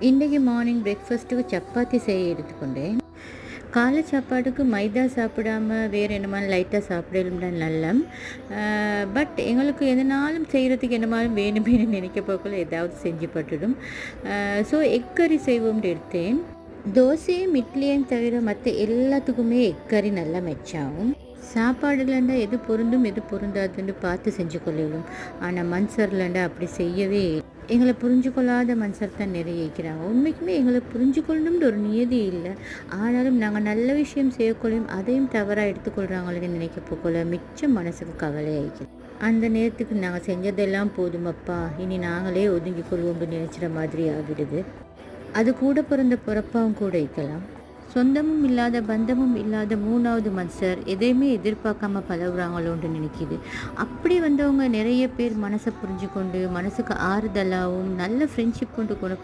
இன்றைக்கி மார்னிங் பிரேக்ஃபாஸ்ட்டுக்கு சப்பாத்தி செய்ய எடுத்துக்கொண்டேன். காலை சாப்பாட்டுக்கு மைதா சாப்பிடாம வேறு என்னமாலும் லைட்டாக சாப்பிடலும்னா நல்ல. பட் எங்களுக்கு எதனாலும் செய்கிறதுக்கு என்னமாலும் வேணுமேனு நினைக்க போக்குள்ள ஏதாவது செஞ்சு பட்டுடும். ஸோ எக் கறி செய்வோம்னு எடுத்தேன். தோசையும் இட்லியும் தவிர மற்ற எல்லாத்துக்குமே எக் கறி நல்லா மெச்சாகும். சாப்பாடுலண்டா எது பொருந்தும் எது பொருந்தாதுன்னு பார்த்து செஞ்சு கொள்ளலும். ஆனால் மன்சர்லண்டா அப்படி செய்யவே எங்களை புரிஞ்சு கொள்ளாத மனுஷர் தான் நிறைய இருக்கிறாங்க. உண்மைக்குமே எங்களை புரிஞ்சு கொள்ளணும்னு ஒரு நியதி இல்லை. ஆனாலும் நாங்கள் நல்ல விஷயம் செய்யக்கொள்ளையும் அதையும் தவறாக எடுத்துக்கொள்கிறாங்களேன்னு நினைக்க போக்கொள்ள மிச்சம் மனசுக்கு கவலையாயிக்குது. அந்த நேரத்துக்கு நாங்கள் செஞ்சதெல்லாம் போதுமப்பா, இனி நாங்களே ஒதுங்கி கொள்வோம்னு நினைச்சிட மாதிரி ஆகிடுது. அது கூட பிறந்த பிறப்பாவும் கூட இருக்கலாம். சொந்தமும் இல்லாத பந்தமும் இல்லாத மூணாவது மனுஷர் எதையுமே எதிர்பார்க்காம பழகுறாங்களோன்னு நினைக்கிது. அப்படி வந்தவங்க நிறைய பேர் மனசை புரிஞ்சு கொண்டு மனசுக்கு ஆறுதலாகவும் நல்ல ஃப்ரெண்ட்ஷிப் கொண்டு போகிற